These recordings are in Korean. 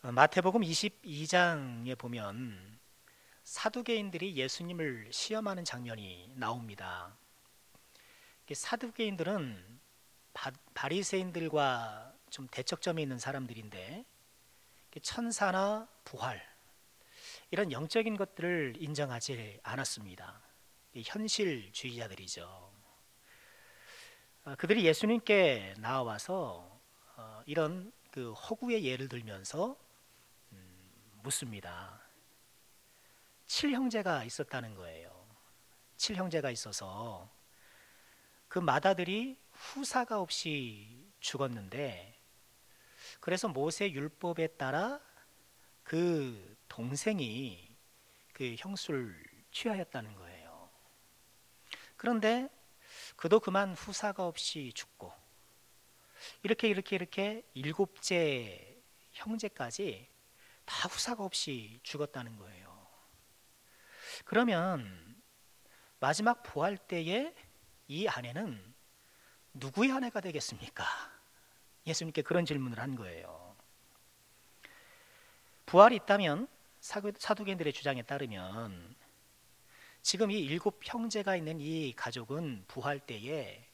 마태복음 22장에 보면 사두개인들이 예수님을 시험하는 장면이 나옵니다. 사두개인들은 바리새인들과 좀 대척점에 있는 사람들인데 천사나 부활 이런 영적인 것들을 인정하지 않았습니다. 현실주의자들이죠. 그들이 예수님께 나와서 이런 그 허구의 예를 들면서 묻습니다. 7형제가 있었다는 거예요. 7형제가 있어서 그 맏아들이 후사가 없이 죽었는데, 그래서 모세 율법에 따라 그 동생이 그 형수를 취하였다는 거예요. 그런데 그도 그만 후사가 없이 죽고, 이렇게 일곱째 형제까지 다 후사가 없이 죽었다는 거예요. 그러면 마지막 부활 때에 이 아내는 누구의 아내가 되겠습니까? 예수님께 그런 질문을 한 거예요. 부활이 있다면 사두개인들의 주장에 따르면 지금 이 일곱 형제가 있는 이 가족은 부활 때에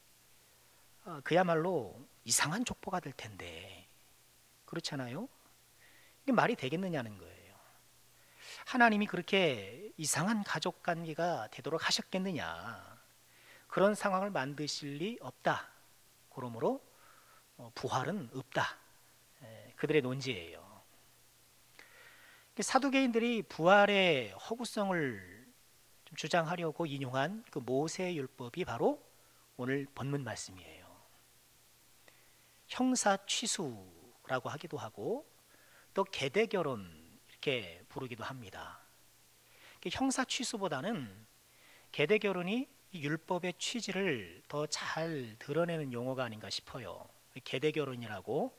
그야말로 이상한 족보가 될 텐데, 그렇잖아요? 이게 말이 되겠느냐는 거예요. 하나님이 그렇게 이상한 가족 관계가 되도록 하셨겠느냐, 그런 상황을 만드실 리 없다. 그러므로 부활은 없다. 그들의 논지예요. 사두개인들이 부활의 허구성을 좀 주장하려고 인용한 그 모세율법이 바로 오늘 본문 말씀이에요. 형사취수라고 하기도 하고 또 계대결혼 이렇게 부르기도 합니다. 형사취수보다는 계대결혼이 율법의 취지를 더 잘 드러내는 용어가 아닌가 싶어요. 계대결혼이라고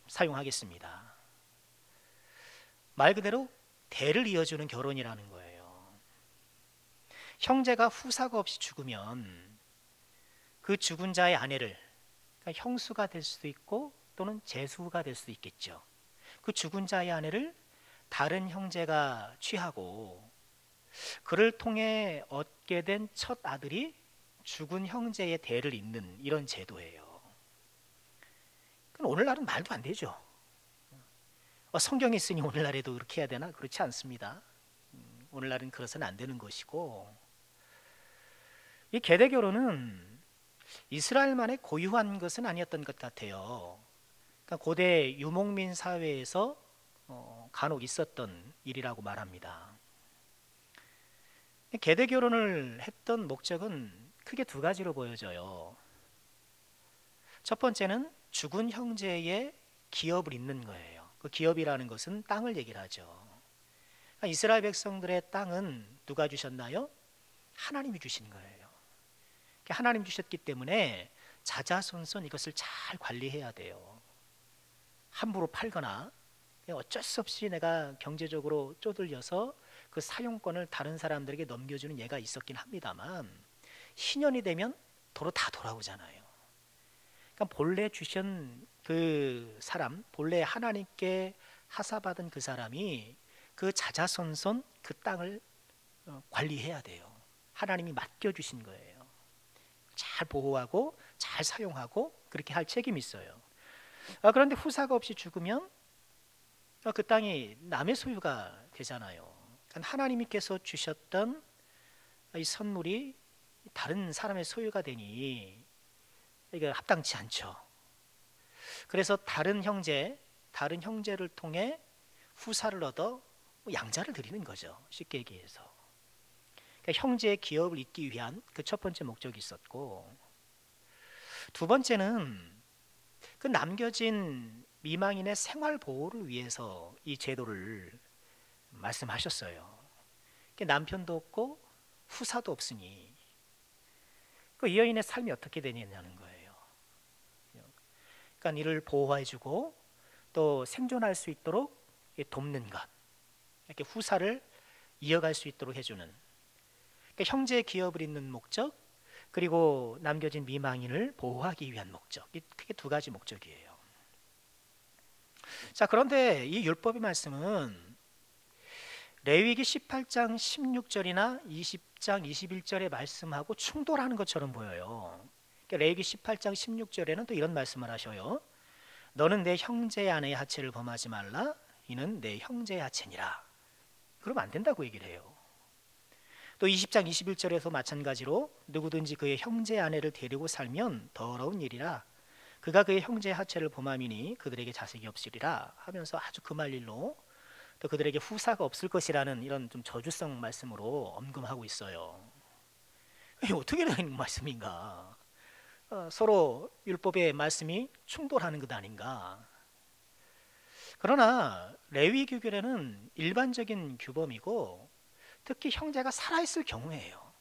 사용하겠습니다. 말 그대로 대를 이어주는 결혼이라는 거예요. 형제가 후사가 없이 죽으면 그 죽은 자의 아내를, 그러니까 형수가 될 수도 있고 또는 제수가 될 수도 있겠죠. 그 죽은 자의 아내를 다른 형제가 취하고 그를 통해 얻게 된 첫 아들이 죽은 형제의 대를 잇는 이런 제도예요. 그건 오늘날은 말도 안 되죠. 성경에 있으니 오늘날에도 그렇게 해야 되나? 그렇지 않습니다. 오늘날은 그래서는 안 되는 것이고, 이 계대 결혼은 이스라엘만의 고유한 것은 아니었던 것 같아요. 그러니까 고대 유목민 사회에서 간혹 있었던 일이라고 말합니다. 계대 결혼을 했던 목적은 크게 두 가지로 보여져요. 첫 번째는 죽은 형제의 기업을 잇는 거예요. 그 기업이라는 것은 땅을 얘기를 하죠. 그러니까 이스라엘 백성들의 땅은 누가 주셨나요? 하나님이 주신 거예요. 하나님 주셨기 때문에 자자손손 이것을 잘 관리해야 돼요. 함부로 팔거나 어쩔 수 없이 내가 경제적으로 쪼들려서 그 사용권을 다른 사람들에게 넘겨주는 예가 있었긴 합니다만, 신년이 되면 도로 다 돌아오잖아요. 그러니까 본래 주신 그 사람, 본래 하나님께 하사받은 그 사람이 그 자자손손 그 땅을 관리해야 돼요. 하나님이 맡겨주신 거예요. 잘 보호하고 잘 사용하고 그렇게 할 책임이 있어요. 그런데 후사가 없이 죽으면 그 땅이 남의 소유가 되잖아요. 그러니까 하나님께서 주셨던 이 선물이 다른 사람의 소유가 되니 이게 합당치 않죠. 그래서 다른 형제를 통해 후사를 얻어 양자를 드리는 거죠. 쉽게 얘기해서. 그러니까 형제의 기업을 잇기 위한 그 첫 번째 목적이 있었고, 두 번째는 그 남겨진 미망인의 생활 보호를 위해서 이 제도를 말씀하셨어요. 남편도 없고 후사도 없으니 그 이 여인의 삶이 어떻게 되느냐는 거예요. 그러니까 이를 보호해주고 또 생존할 수 있도록 돕는 것, 이렇게 후사를 이어갈 수 있도록 해주는, 그러니까 형제의 기업을 잇는 목적, 그리고 남겨진 미망인을 보호하기 위한 목적, 이 크게 두 가지 목적이에요. 자, 그런데 이 율법의 말씀은 레위기 18장 16절이나 20장 21절의 말씀하고 충돌하는 것처럼 보여요. 그러니까 레위기 18장 16절에는 또 이런 말씀을 하셔요. 너는 내 형제 아내의 하체를 범하지 말라. 이는 내 형제의 하체니라. 그러면 안 된다고 얘기를 해요. 또 20장 21절에서 마찬가지로 누구든지 그의 형제 아내를 데리고 살면 더러운 일이라. 그가 그의 형제의 하체를 범함이니 그들에게 자식이 없으리라 하면서 아주 금할 일로 또 그들에게 후사가 없을 것이라는 이런 좀 저주성 말씀으로 언급하고 있어요. 이게 어떻게 되는 말씀인가? 서로 율법의 말씀이 충돌하는 것 아닌가? 그러나 레위 규결에는 일반적인 규범이고 특히 형제가 살아있을 경우에요.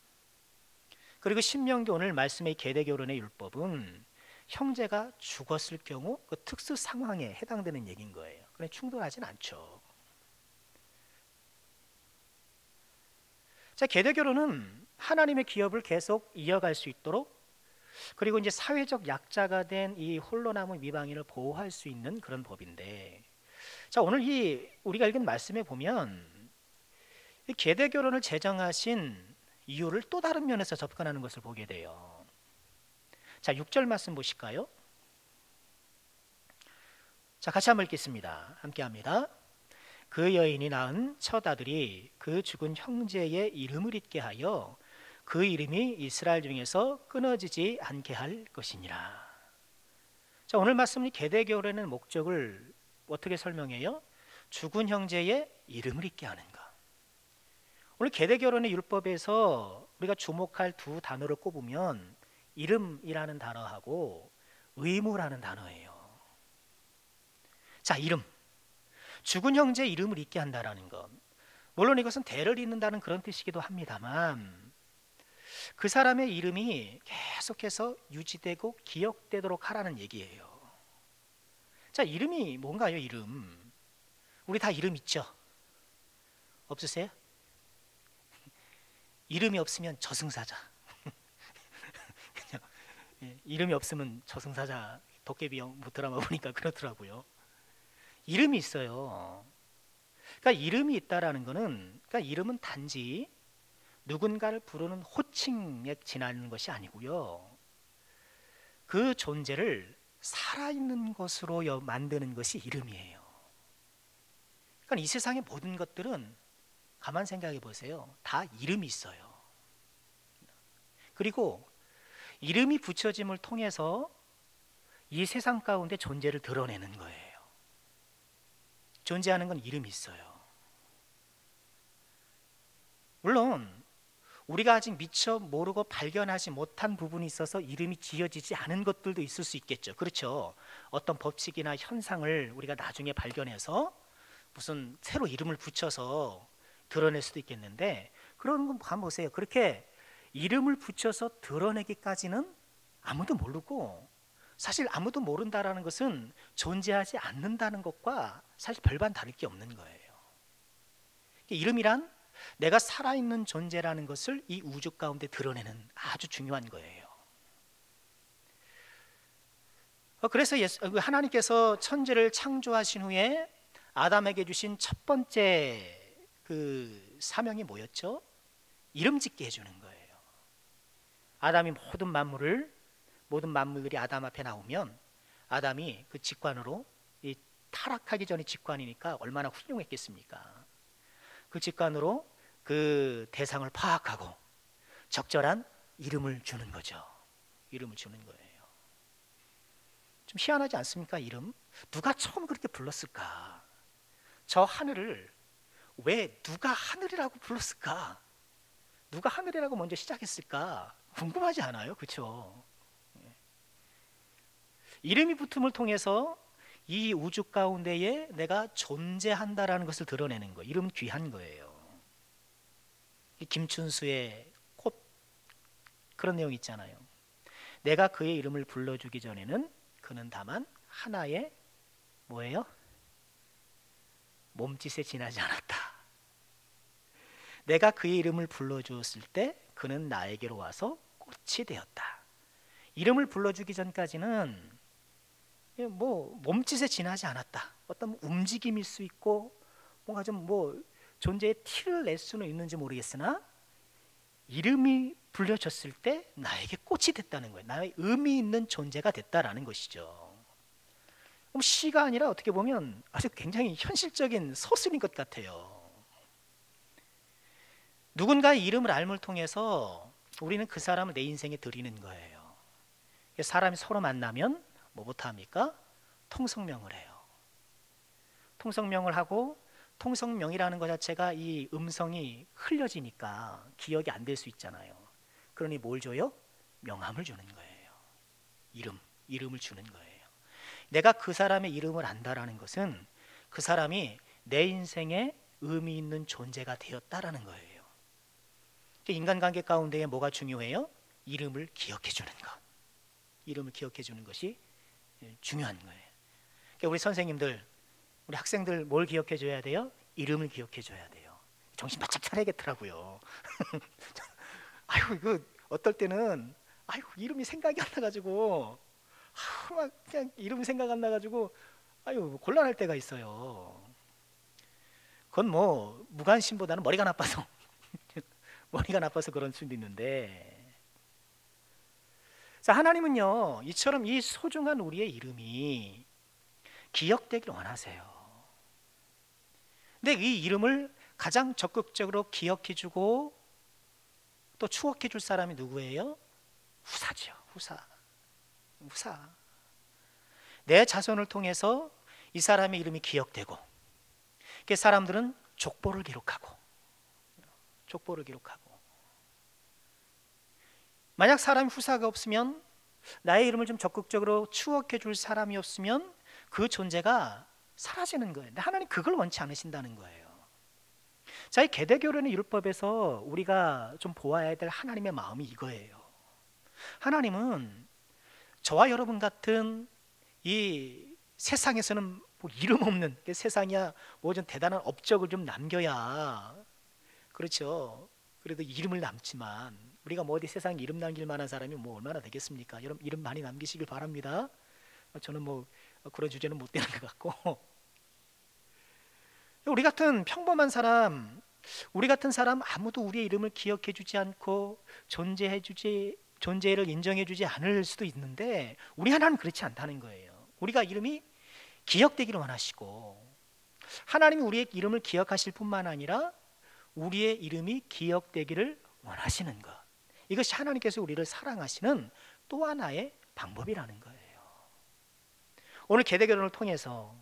그리고 신명기 오늘 말씀의 계대결혼의 율법은 형제가 죽었을 경우 그 특수 상황에 해당되는 얘기인 거예요. 그래 충돌하진 않죠. 자, 계대결혼은 하나님의 기업을 계속 이어갈 수 있도록 그리고 이제 사회적 약자가 된 이 홀로 남은 미방인을 보호할 수 있는 그런 법인데, 자, 오늘 이 우리가 읽은 말씀에 보면 이 계대 결혼을 제정하신 이유를 또 다른 면에서 접근하는 것을 보게 돼요. 자, 6절 말씀 보실까요? 자, 같이 한번 읽겠습니다. 함께 합니다. 그 여인이 낳은 첫 아들이 그 죽은 형제의 이름을 잊게 하여 그 이름이 이스라엘 중에서 끊어지지 않게 할 것이니라. 자, 오늘 말씀이 계대 결혼의 목적을 어떻게 설명해요? 죽은 형제의 이름을 잊게 하는 것. 오늘 계대 결혼의 율법에서 우리가 주목할 두 단어를 꼽으면 이름이라는 단어하고 의무라는 단어예요. 자, 이름. 죽은 형제의 이름을 잊게 한다라는 것. 물론 이것은 대를 잇는다는 그런 뜻이기도 합니다만 그 사람의 이름이 계속해서 유지되고 기억되도록 하라는 얘기예요. 자, 이름이 뭔가요? 이름. 우리 다 이름 있죠? 없으세요? 이름이 없으면 저승사자. 이름이 없으면 저승사자. 도깨비 뭐 드라마 보니까 그렇더라고요. 이름이 있어요. 그러니까 이름이 있다라는 거는, 그러니까 이름은 단지 누군가를 부르는 호칭에 지나는 것이 아니고요. 그 존재를 살아있는 것으로 만드는 것이 이름이에요. 그러니까 이 세상의 모든 것들은 가만 생각해 보세요. 다 이름이 있어요. 그리고 이름이 붙여짐을 통해서 이 세상 가운데 존재를 드러내는 거예요. 존재하는 건 이름이 있어요. 물론 우리가 아직 미처 모르고 발견하지 못한 부분이 있어서 이름이 지어지지 않은 것들도 있을 수 있겠죠. 그렇죠. 어떤 법칙이나 현상을 우리가 나중에 발견해서 무슨 새로 이름을 붙여서 드러낼 수도 있겠는데, 그런 건 한번 보세요. 그렇게 이름을 붙여서 드러내기까지는 아무도 모르고, 사실 아무도 모른다라는 것은 존재하지 않는다는 것과 사실 별반 다를 게 없는 거예요. 이름이란 내가 살아있는 존재라는 것을 이 우주 가운데 드러내는 아주 중요한 거예요. 그래서 하나님께서 천지를 창조하신 후에 아담에게 주신 첫 번째 그 사명이 뭐였죠? 이름 짓게 해주는 거예요. 아담이 모든 만물들이 아담 앞에 나오면 아담이 그 직관으로, 이 타락하기 전에 직관이니까 얼마나 훌륭했겠습니까? 그 직관으로 그 대상을 파악하고 적절한 이름을 주는 거죠. 이름을 주는 거예요. 좀 희한하지 않습니까? 이름. 누가 처음 그렇게 불렀을까? 저 하늘을 왜 누가 하늘이라고 불렀을까? 누가 하늘이라고 먼저 시작했을까? 궁금하지 않아요? 그렇죠? 이름이 붙음을 통해서 이 우주 가운데에 내가 존재한다라는 것을 드러내는 거예요. 이름은 귀한 거예요. 김춘수의 꽃, 그런 내용 있잖아요. 내가 그의 이름을 불러주기 전에는 그는 다만 하나의 뭐예요? 몸짓에 지나지 않았다. 내가 그의 이름을 불러주었을 때 그는 나에게로 와서 꽃이 되었다. 이름을 불러주기 전까지는 뭐 몸짓에 지나지 않았다. 어떤 움직임일 수 있고 뭔가 좀 뭐 존재의 티를 낼 수는 있는지 모르겠으나 이름이 불려졌을 때 나에게 꽃이 됐다는 거예요. 나의 의미 있는 존재가 됐다라는 것이죠. 그럼 시가 아니라 어떻게 보면 아주 굉장히 현실적인 서술인 것 같아요. 누군가의 이름을 알음을 통해서 우리는 그 사람을 내 인생에 들이는 거예요. 사람이 서로 만나면 뭐부터 합니까? 통성명을 해요. 통성명을 하고 통성명이라는 것 자체가 이 음성이 흘려지니까 기억이 안 될 수 있잖아요. 그러니 뭘 줘요? 명함을 주는 거예요. 이름을 주는 거예요. 내가 그 사람의 이름을 안다라는 것은 그 사람이 내 인생에 의미 있는 존재가 되었다라는 거예요. 인간관계 가운데에 뭐가 중요해요? 이름을 기억해 주는 것. 이름을 기억해 주는 것이 중요한 거예요. 그러니까 우리 선생님들, 우리 학생들 뭘 기억해 줘야 돼요? 이름을 기억해 줘야 돼요. 정신 바짝 차려야겠더라고요. 아유, 이거 어떨 때는 아유, 이름이 생각이 안 나가지고 막 그냥 이름 생각 안 나가지고 아유, 곤란할 때가 있어요. 그건 뭐 무관심보다는 머리가 나빠서 머리가 나빠서 그런 수도 있는데, 자, 하나님은요 이처럼 이 소중한 우리의 이름이 기억되길 원하세요. 근데 이 이름을 가장 적극적으로 기억해주고 또 추억해줄 사람이 누구예요? 후사죠. 후사. 내 자손을 통해서 이 사람의 이름이 기억되고, 그 사람들은 족보를 기록하고. 만약 사람이 후사가 없으면, 나의 이름을 좀 적극적으로 추억해줄 사람이 없으면 그 존재가 사라지는 거예요. 근데 하나님 그걸 원치 않으신다는 거예요. 자, 이 계대교련의 율법에서 우리가 좀 보아야 될 하나님의 마음이 이거예요. 하나님은 저와 여러분 같은 이 세상에서는 뭐 이름 없는, 세상이야 뭐 좀 대단한 업적을 좀 남겨야, 그렇죠, 그래도 이름을 남지만 우리가 뭐 어디 세상에 이름 남길 만한 사람이 뭐 얼마나 되겠습니까? 여러분 이름 많이 남기시길 바랍니다. 저는 뭐 그런 주제는 못 되는 것 같고, 우리 같은 평범한 사람, 우리 같은 사람 아무도 우리의 이름을 기억해 주지 않고 존재를 인정해 주지 않을 수도 있는데, 우리 하나님은 그렇지 않다는 거예요. 우리가 이름이 기억되기를 원하시고, 하나님이 우리의 이름을 기억하실 뿐만 아니라 우리의 이름이 기억되기를 원하시는 것, 이것이 하나님께서 우리를 사랑하시는 또 하나의 방법이라는 거예요. 오늘 계대교련을 통해서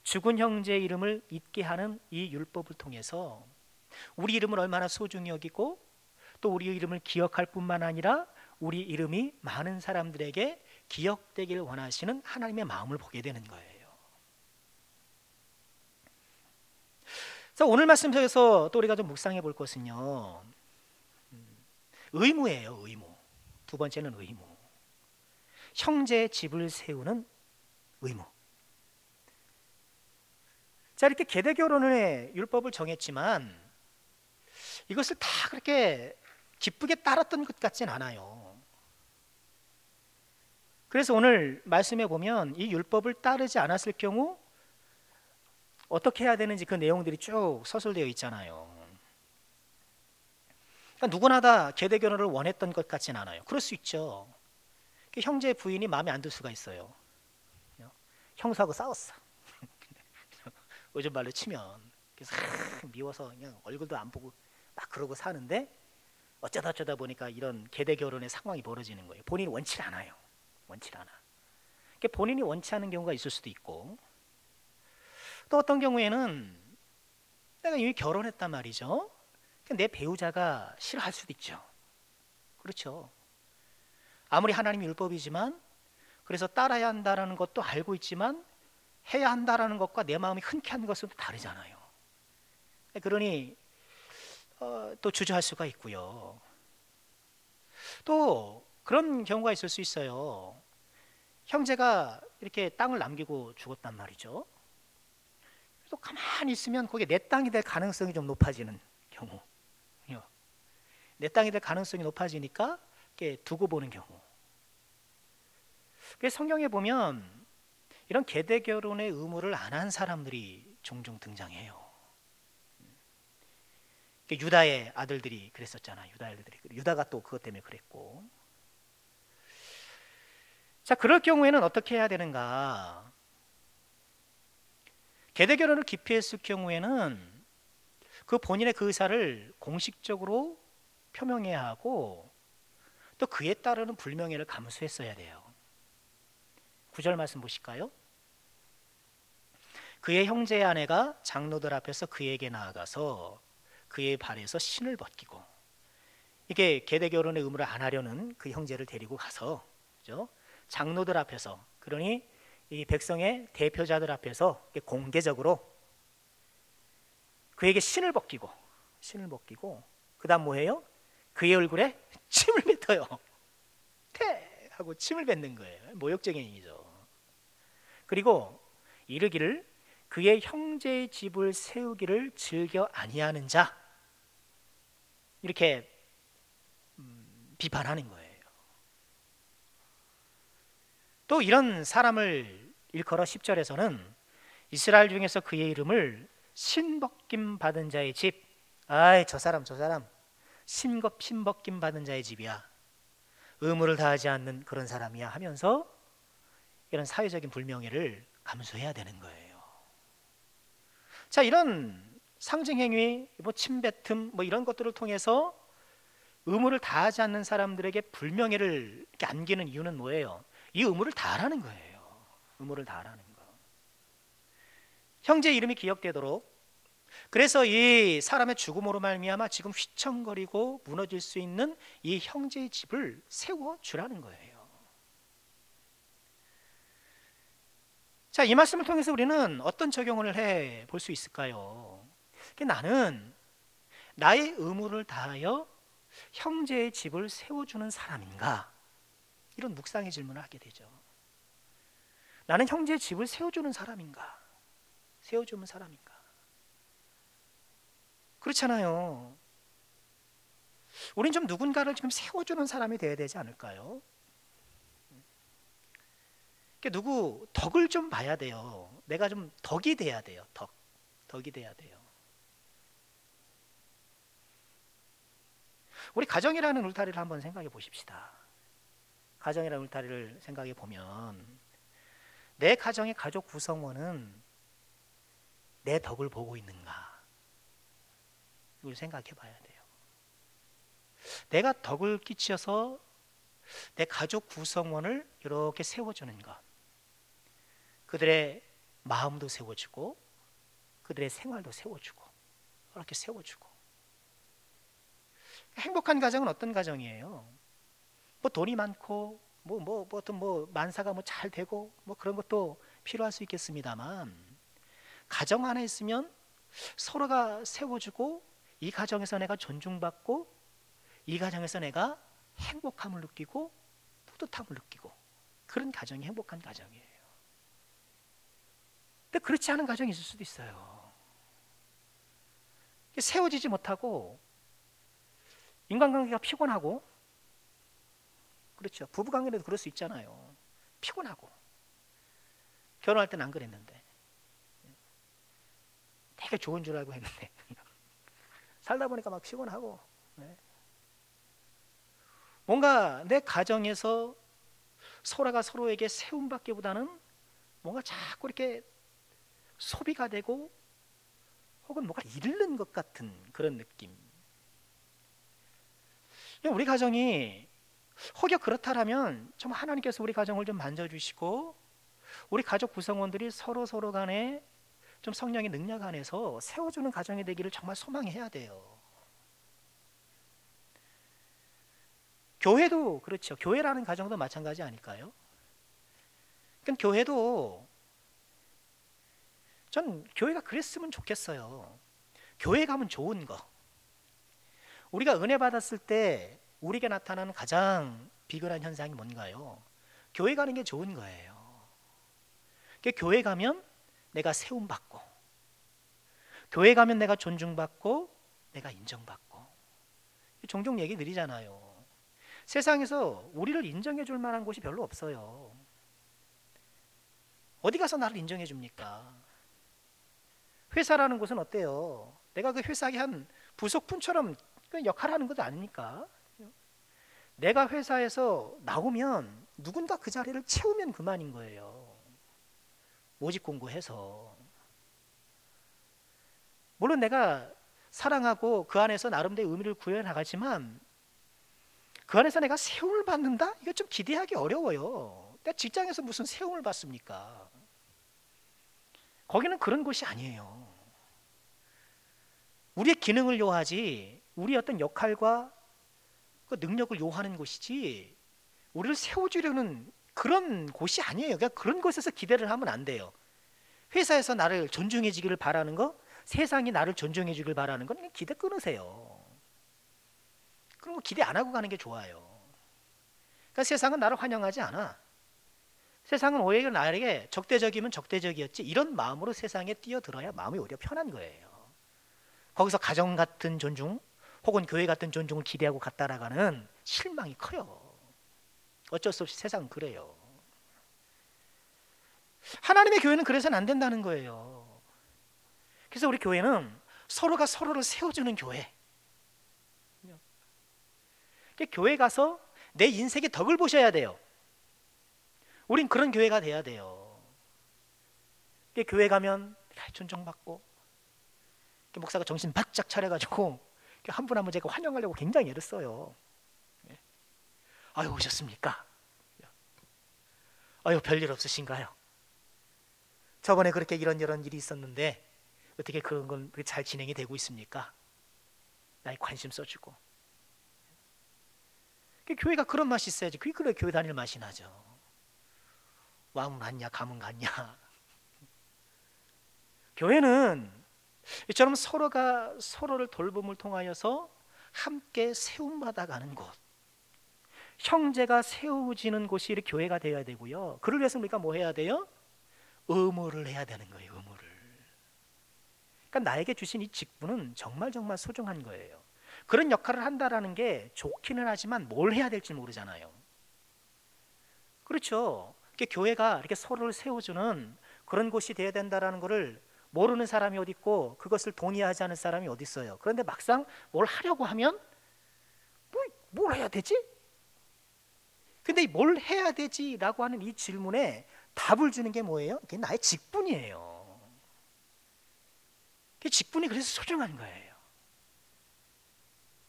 죽은 형제의 이름을 잊게 하는 이 율법을 통해서 우리 이름을 얼마나 소중히 여기고 또 우리 이름을 기억할 뿐만 아니라 우리 이름이 많은 사람들에게 기억되기를 원하시는 하나님의 마음을 보게 되는 거예요. 그래서 오늘 말씀 속에서 또 우리가 좀 묵상해 볼 것은요, 의무예요. 의무. 두 번째는 의무. 형제의 집을 세우는 의무. 자, 이렇게 계대교련의 율법을 정했지만 이것을 다 그렇게 기쁘게 따랐던 것 같진 않아요. 그래서 오늘 말씀에 보면 이 율법을 따르지 않았을 경우 어떻게 해야 되는지 그 내용들이 쭉 서술되어 있잖아요. 그러니까 누구나 다 계대교련을 원했던 것 같진 않아요. 그럴 수 있죠. 형제 부인이 마음에 안 들 수가 있어요. 형수하고 싸웠어. 요즘 말로 치면 그래서 미워서 그냥 얼굴도 안 보고 막 그러고 사는데, 어쩌다 보니까 이런 계대 결혼의 상황이 벌어지는 거예요. 본인이 원치 않아요. 그러니까 본인이 원치 않은 경우가 있을 수도 있고, 또 어떤 경우에는 내가 이미 결혼했단 말이죠. 내 배우자가 싫어할 수도 있죠. 그렇죠. 아무리 하나님의 율법이지만, 그래서 따라야 한다는 것도 알고 있지만 해야 한다라는 것과 내 마음이 흔쾌한 것은 다르잖아요. 그러니 또 주저할 수가 있고요. 또 그런 경우가 있을 수 있어요. 형제가 이렇게 땅을 남기고 죽었단 말이죠. 또 가만히 있으면 그게 내 땅이 될 가능성이 좀 높아지는 경우, 내 땅이 될 가능성이 높아지니까 이렇게 두고 보는 경우. 그래서 성경에 보면 이런 계대 결혼의 의무를 안 한 사람들이 종종 등장해요. 유다의 아들들이 그랬었잖아요. 유다가 또 그것 때문에 그랬고. 자, 그럴 경우에는 어떻게 해야 되는가? 계대 결혼을 기피했을 경우에는 그 본인의 그 의사를 공식적으로 표명해야 하고 또 그에 따르는 불명예를 감수했어야 돼요. 9절 말씀 보실까요? 그의 형제의 아내가 장로들 앞에서 그에게 나아가서 그의 발에서 신을 벗기고, 이게 계대 결혼의 의무를 안 하려는 그 형제를 데리고 가서, 그죠? 장로들 앞에서, 그러니 이 백성의 대표자들 앞에서 공개적으로 그에게 신을 벗기고 그다음 뭐예요? 그의 얼굴에 침을 뱉어요. 태 하고 침을 뱉는 거예요. 모욕적인 행위죠. 그리고 이르기를 그의 형제의 집을 세우기를 즐겨 아니하는 자, 이렇게 비판하는 거예요. 또 이런 사람을 일컬어 10절에서는 이스라엘 중에서 그의 이름을 신벗김 받은 자의 집, 아이 저 사람 신벗김 받은 자의 집이야, 의무를 다하지 않는 그런 사람이야 하면서 이런 사회적인 불명예를 감수해야 되는 거예요. 자, 이런 상징행위, 뭐 침뱉음, 뭐 이런 것들을 통해서 의무를 다하지 않는 사람들에게 불명예를 이렇게 안기는 이유는 뭐예요? 이 의무를 다하라는 거예요. 의무를 다하라는 거. 형제 이름이 기억되도록, 그래서 이 사람의 죽음으로 말미암아 지금 휘청거리고 무너질 수 있는 이 형제의 집을 세워주라는 거예요. 자, 이 말씀을 통해서 우리는 어떤 적용을 해 볼 수 있을까요? 나는 나의 의무를 다하여 형제의 집을 세워주는 사람인가? 이런 묵상의 질문을 하게 되죠. 나는 형제의 집을 세워주는 사람인가? 세워주는 사람인가? 그렇잖아요. 우린 좀 누군가를 지금 세워주는 사람이 되어야 되지 않을까요? 누구 덕을 좀 봐야 돼요. 내가 좀 덕이 돼야 돼요. 덕이 돼야 돼요. 우리 가정이라는 울타리를 한번 생각해 보십시다. 가정이라는 울타리를 생각해 보면 내 가정의 가족 구성원은 내 덕을 보고 있는가? 이걸 생각해 봐야 돼요. 내가 덕을 끼쳐서 내 가족 구성원을 이렇게 세워주는 것, 그들의 마음도 세워주고 그들의 생활도 세워주고 이렇게 세워주고. 행복한 가정은 어떤 가정이에요? 뭐 돈이 많고 어떤 만사가 잘 되고 그런 것도 필요할 수 있겠습니다만, 가정 안에 있으면 서로가 세워주고 이 가정에서 내가 존중받고 이 가정에서 내가 행복함을 느끼고 뿌듯함을 느끼고, 그런 가정이 행복한 가정이에요. 근데 그렇지 않은 가정이 있을 수도 있어요. 세워지지 못하고 인간관계가 피곤하고, 그렇죠. 부부관계에도 그럴 수 있잖아요. 피곤하고. 결혼할 때는 안 그랬는데 되게 좋은 줄 알고 했는데 살다 보니까 막 피곤하고. 뭔가 내 가정에서 서로가 서로에게 세움받기보다는 뭔가 자꾸 이렇게 소비가 되고 혹은 뭔가 잃는 것 같은 그런 느낌. 우리 가정이 혹여 그렇다라면 좀 하나님께서 우리 가정을 좀 만져주시고 우리 가족 구성원들이 서로 간에 좀 성령의 능력 안에서 세워주는 가정이 되기를 정말 소망해야 돼요. 교회도 그렇죠. 교회라는 가정도 마찬가지 아닐까요? 그러니까 교회도, 전 교회가 그랬으면 좋겠어요. 교회 가면 좋은 거, 우리가 은혜 받았을 때 우리에게 나타나는 가장 비근한 현상이 뭔가요? 교회 가는 게 좋은 거예요. 그러니까 교회 가면 내가 세움받고, 교회 가면 내가 존중받고 내가 인정받고. 종종 얘기 드리잖아요. 세상에서 우리를 인정해 줄 만한 곳이 별로 없어요. 어디 가서 나를 인정해 줍니까? 회사라는 곳은 어때요? 내가 그 회사의 한 부속품처럼 그 역할을 하는 것도 아닙니까? 내가 회사에서 나오면 누군가 그 자리를 채우면 그만인 거예요. 모집 공고해서. 물론 내가 사랑하고 그 안에서 나름대로 의미를 구해 나가지만 그 안에서 내가 세움을 받는다? 이거 좀 기대하기 어려워요. 내가 직장에서 무슨 세움을 받습니까? 거기는 그런 곳이 아니에요. 우리의 기능을 요하지 우리의 어떤 역할과 그 능력을 요하는 곳이지 우리를 세워주려는 그런 곳이 아니에요. 그러니까 그런 곳에서 기대를 하면 안 돼요. 회사에서 나를 존중해주기를 바라는 거, 세상이 나를 존중해주길 바라는 건 기대 끊으세요. 그런 거 기대 안 하고 가는 게 좋아요. 그러니까 세상은 나를 환영하지 않아. 세상은 오히려 나에게 적대적이면 적대적이었지 이런 마음으로 세상에 뛰어들어야 마음이 오히려 편한 거예요. 거기서 가정 같은 존중 혹은 교회 같은 존중을 기대하고 갔다라가는 실망이 커요. 어쩔 수 없이 세상은 그래요. 하나님의 교회는 그래서는 안 된다는 거예요. 그래서 우리 교회는 서로가 서로를 세워주는 교회. 교회 가서 내 인생의 덕을 보셔야 돼요. 우린 그런 교회가 돼야 돼요. 교회 가면 존중받고 목사가 정신 바짝 차려가지고 한 분 한 분 제가 환영하려고 굉장히 애를 써요. 아유 오셨습니까? 아유 별일 없으신가요? 저번에 그렇게 이런 일이 있었는데 어떻게 그런 건 잘 진행이 되고 있습니까? 나에 관심 써주고. 교회가 그런 맛이 있어야지. 그게 그래 교회 다닐 맛이 나죠. 왕은 갔냐 가문 갔냐. 교회는 이처럼 서로가 서로를 돌봄을 통하여서 함께 세움받아 가는 곳, 형제가 세워지는 곳이 이렇게 교회가 되어야 되고요. 그를 위해서 우리가 뭐 해야 돼요? 의무를 해야 되는 거예요. 의무를. 그러니까 나에게 주신 이 직분은 정말 정말 소중한 거예요. 그런 역할을 한다라는 게 좋기는 하지만 뭘 해야 될지 모르잖아요. 그렇죠. 교회가 이렇게 서로를 세워주는 그런 곳이 되어야 된다라는 것을 모르는 사람이 어디 있고 그것을 동의하지 않는 사람이 어디 있어요. 그런데 막상 뭘 하려고 하면 뭘 해야 되지? 근데 뭘 해야 되지라고 하는 이 질문에 답을 주는 게 뭐예요? 그게 나의 직분이에요. 그 직분이 그래서 소중한 거예요.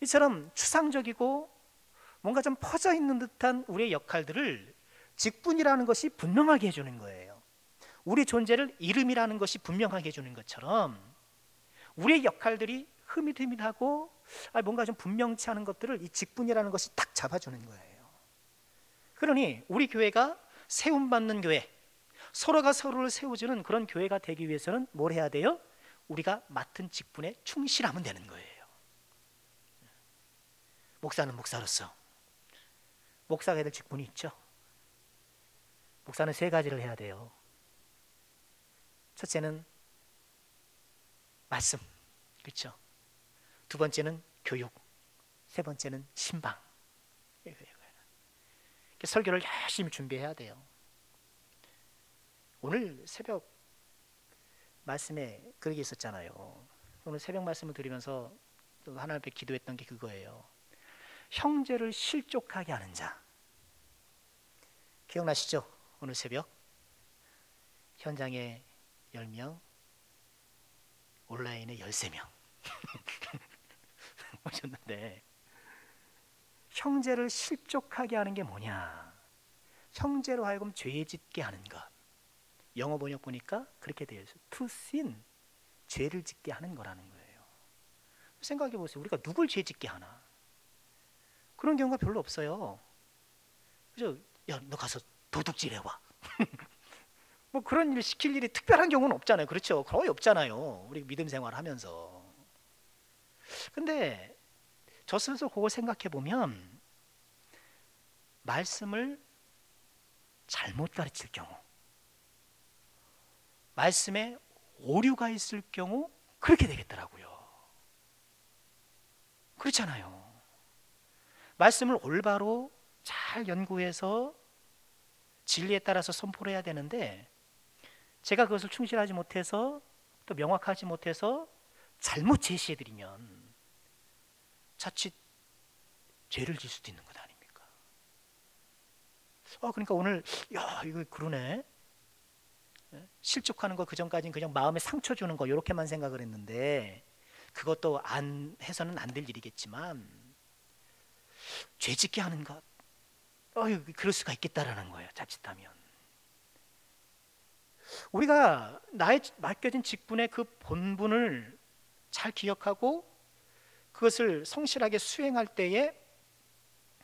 이처럼 추상적이고 뭔가 좀 퍼져 있는 듯한 우리의 역할들을 직분이라는 것이 분명하게 해주는 거예요. 우리 존재를 이름이라는 것이 분명하게 해주는 것처럼 우리의 역할들이 흐릿흐릿하고 뭔가 좀 분명치 않은 것들을 이 직분이라는 것이 딱 잡아주는 거예요. 그러니 우리 교회가 세움받는 교회, 서로가 서로를 세워주는 그런 교회가 되기 위해서는 뭘 해야 돼요? 우리가 맡은 직분에 충실하면 되는 거예요. 목사는 목사로서 목사가 해야 될 직분이 있죠. 목사는 3가지를 해야 돼요. 첫째는 말씀, 그렇죠? 2번째는 교육, 3번째는 신방. 설교를 열심히 준비해야 돼요. 오늘 새벽 말씀에 그런 게 있었잖아요. 오늘 새벽 말씀을 드리면서 하나님 앞에 기도했던 게 그거예요. 형제를 실족하게 하는 자. 기억나시죠? 오늘 새벽 현장에 10명, 온라인에 13명 오셨는데 형제를 실족하게 하는 게 뭐냐? 형제로 하여금 죄 짓게 하는 것. 영어 번역 보니까 그렇게 되어 있어요. To sin, 죄를 짓게 하는 거라는 거예요. 생각해 보세요. 우리가 누굴 죄 짓게 하나? 그런 경우가 별로 없어요. 그죠? 야, 너 가서 도둑질 해와. 뭐 그런 일 시킬 일이 특별한 경우는 없잖아요. 그렇죠? 거의 없잖아요. 우리 믿음 생활하면서. 근데 저 스스로 그걸 생각해 보면 말씀을 잘못 가르칠 경우, 말씀에 오류가 있을 경우 그렇게 되겠더라고요. 그렇잖아요. 말씀을 올바로 잘 연구해서 진리에 따라서 선포를 해야 되는데 제가 그것을 충실하지 못해서 또 명확하지 못해서 잘못 제시해드리면 자칫 죄를 질 수도 있는 것 아닙니까? 그러니까 오늘 이거 그러네. 실족하는 거 그전까지는 그냥 마음에 상처 주는 거 이렇게만 생각을 했는데 그것도 안 해서는 안 될 일이겠지만 죄짓게 하는 것 그럴 수가 있겠다라는 거예요. 자칫하면 우리가 나의 맡겨진 직분의 그 본분을 잘 기억하고 그것을 성실하게 수행할 때에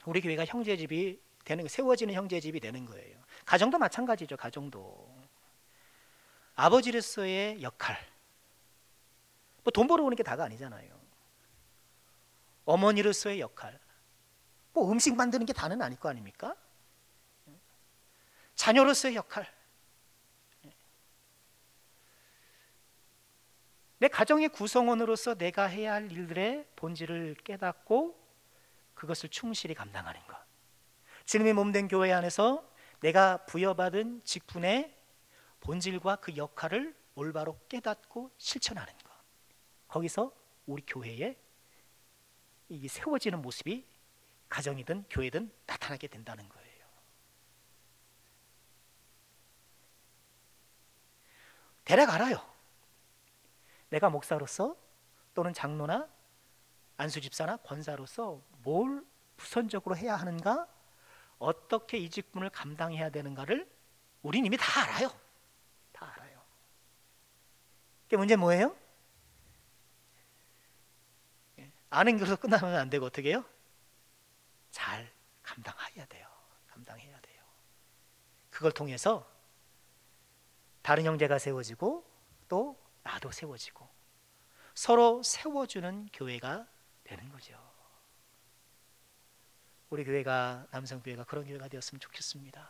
우리 교회가 형제집이 되는, 세워지는 형제집이 되는 거예요. 가정도 마찬가지죠. 가정도 아버지로서의 역할, 뭐 돈 벌어오는 게 다가 아니잖아요. 어머니로서의 역할, 뭐 음식 만드는 게 다는 아닐 거 아닙니까? 자녀로서의 역할, 내 가정의 구성원으로서 내가 해야 할 일들의 본질을 깨닫고 그것을 충실히 감당하는 것. 주님의 몸된 교회 안에서 내가 부여받은 직분의 본질과 그 역할을 올바로 깨닫고 실천하는 것. 거기서 우리 교회에 이 세워지는 모습이 가정이든 교회든 나타나게 된다는 거예요. 대략 알아요. 내가 목사로서 또는 장로나 안수집사나 권사로서 뭘 우선적으로 해야 하는가, 어떻게 이 직분을 감당해야 되는가를 우린 이미 다 알아요. 다 알아요. 그 문제는 뭐예요? 아는 것으로 끝나면 안 되고 어떻게 해요? 잘 감당해야 돼요. 감당해야 돼요. 그걸 통해서 다른 형제가 세워지고 또 나도 세워지고 서로 세워주는 교회가 되는 거죠. 우리 교회가, 남성교회가 그런 교회가 되었으면 좋겠습니다.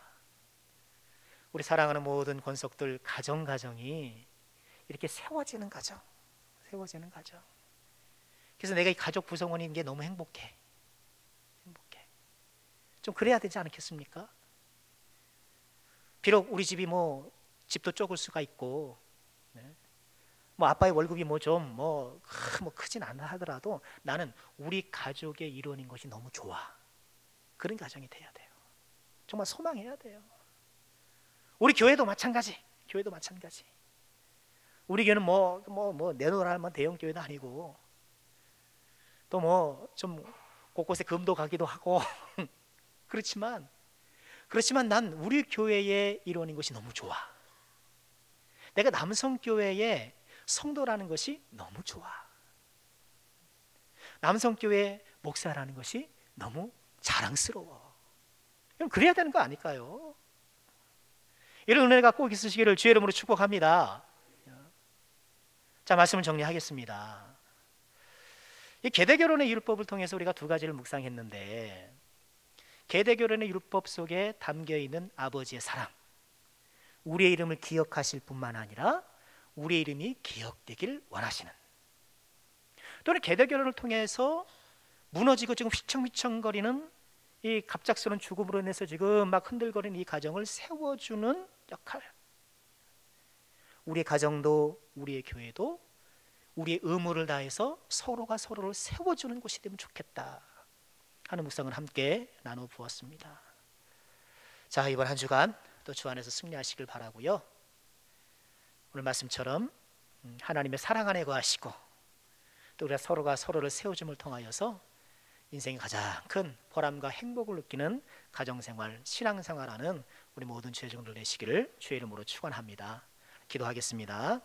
우리 사랑하는 모든 권속들 가정이 이렇게 세워지는 가정, 세워지는 가정. 그래서 내가 이 가족 구성원인 게 너무 행복해. 좀 그래야 되지 않겠습니까? 비록 우리 집이 뭐 집도 좁을 수가 있고, 뭐 아빠의 월급이 뭐 좀 뭐 크진 않다 하더라도 나는 우리 가족의 일원인 것이 너무 좋아. 그런 가정이 돼야 돼요. 정말 소망해야 돼요. 우리 교회도 마찬가지. 우리 교회는 뭐 내놓으라 하면 대형 교회도 아니고 또 뭐 좀 곳곳에 금도 가기도 하고 그렇지만 난 우리 교회의 일원인 것이 너무 좋아. 내가 남성교회의 성도라는 것이 너무 좋아. 남성교회 목사라는 것이 너무 자랑스러워. 그래야 되는 거 아닐까요? 이런 은혜가 꼭 있으시기를 주의 이름으로 축복합니다. 자, 말씀을 정리하겠습니다. 이 계대결혼의 율법을 통해서 우리가 두 가지를 묵상했는데, 계대결혼의 율법 속에 담겨있는 아버지의 사랑, 우리의 이름을 기억하실 뿐만 아니라 우리의 이름이 기억되길 원하시는, 또는 계대결혼을 통해서 무너지고 지금 휘청휘청거리는 이 갑작스러운 죽음으로 인해서 지금 막 흔들거리는 이 가정을 세워주는 역할. 우리의 가정도 우리의 교회도 우리의 의무를 다해서 서로가 서로를 세워주는 곳이 되면 좋겠다 하는 묵상을 함께 나눠보았습니다. 자, 이번 한 주간 또 주 안에서 승리하시길 바라고요. 오늘 말씀처럼 하나님의 사랑 안에 거하시고 또 우리가 서로가 서로를 세워줌을 통하여서 인생의 가장 큰 보람과 행복을 느끼는 가정생활, 신앙생활하는 우리 모든 주의 종들 되시기를 주의 이름으로 축원합니다. 기도하겠습니다.